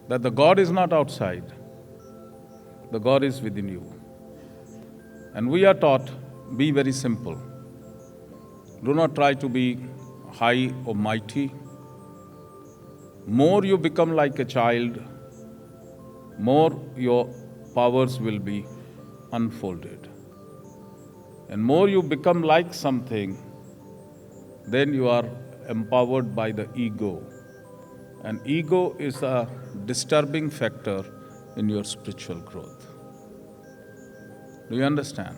that the God is not outside, the God is within you. And we are taught, be very simple. Do not try to be high or mighty. More you become like a child, more your powers will be unfolded. And more you become like something, then you are empowered by the ego. And ego is a disturbing factor in your spiritual growth. Do you understand?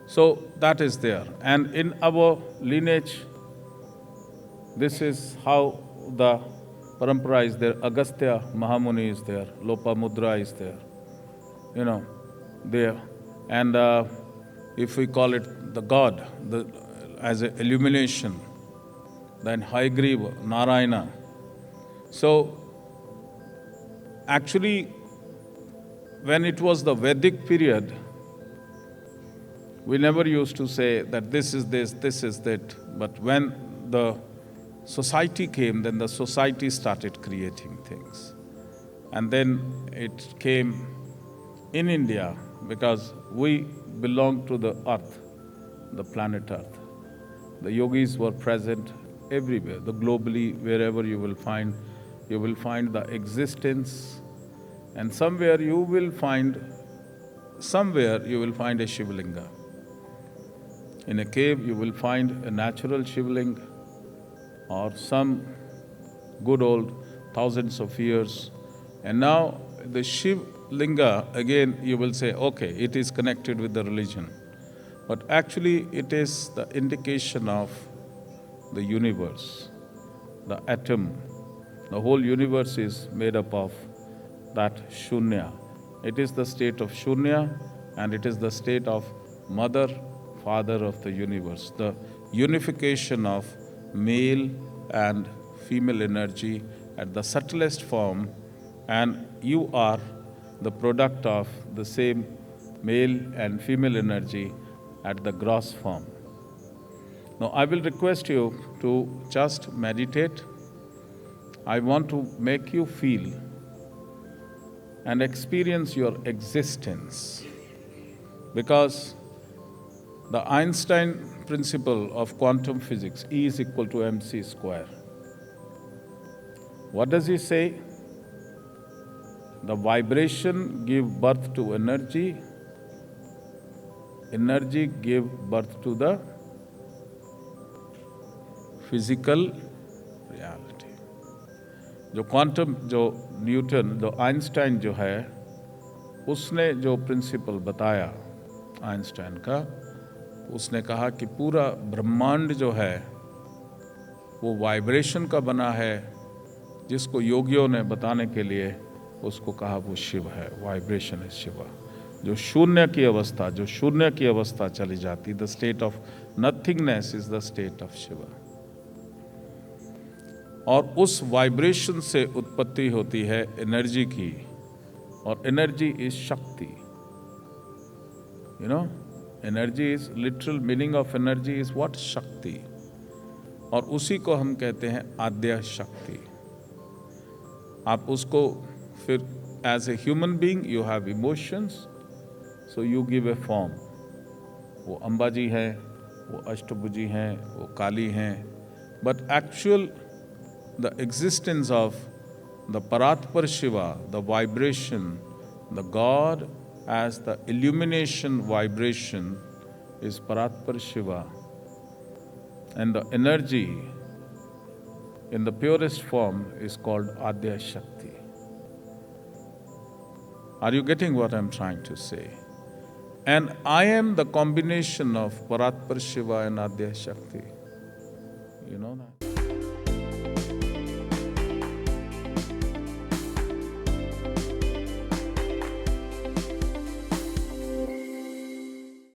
So that is there. And in our lineage, this is how the parampara is there. Agastya Mahamuni is there. Lopamudra is there. There. And if we call it the God, as an illumination, then Hayagriva, Narayana. So, actually, when it was the Vedic period, we never used to say that this is this is that. But when the society came, then the society started creating things. And then it came in India, because we belong to the earth, the planet earth. The yogis were present everywhere, globally, wherever you will find the existence, and somewhere you will find a Shivlinga. In a cave you will find a natural Shivling, or some good old thousands of years. And now the Shivlinga, again you will say, okay, it is connected with the religion. But actually it is the indication of the universe, the atom. The whole universe is made up of that Shunya. It is the state of Shunya, and it is the state of Mother, Father of the universe. The unification of male and female energy at the subtlest form, and you are the product of the same male and female energy at the gross form. Now, I will request you to just meditate. I want to make you feel and experience your existence, because the Einstein principle of quantum physics, E is equal to mc square. What does he say? The vibration give birth to energy, energy give birth to the physical reality. जो quantum, जो Newton, जो Einstein जो है, उसने जो principal बताया Einstein का, उसने कहा कि पूरा ब्रह्मांड जो है वो वाइब्रेशन का बना है, जिसको योगियों ने बताने के लिए उसको कहा वो शिव है, वाइब्रेशन है शिव। जो शून्य की अवस्था चली जाती, the state of nothingness is the state of Shiv. और उस वाइब्रेशन से उत्पत्ति होती है एनर्जी की, और एनर्जी इज शक्ति। Energy is, literal meaning of energy is what? शक्ति। और उसी को हम कहते हैं आद्य शक्ति। आप उसको फिर as a human being you have emotions, so you give a form. वो अंबाजी है, वो अष्टभुजी हैं, वो काली हैं, but actual the existence of the Paratpar Shiva, the vibration, the God as the illumination vibration is Paratpar Shiva, and the energy in the purest form is called Adya Shakti. Are you getting what I'm trying to say? And I am the combination of Paratpar Shiva and Adya Shakti. You know that?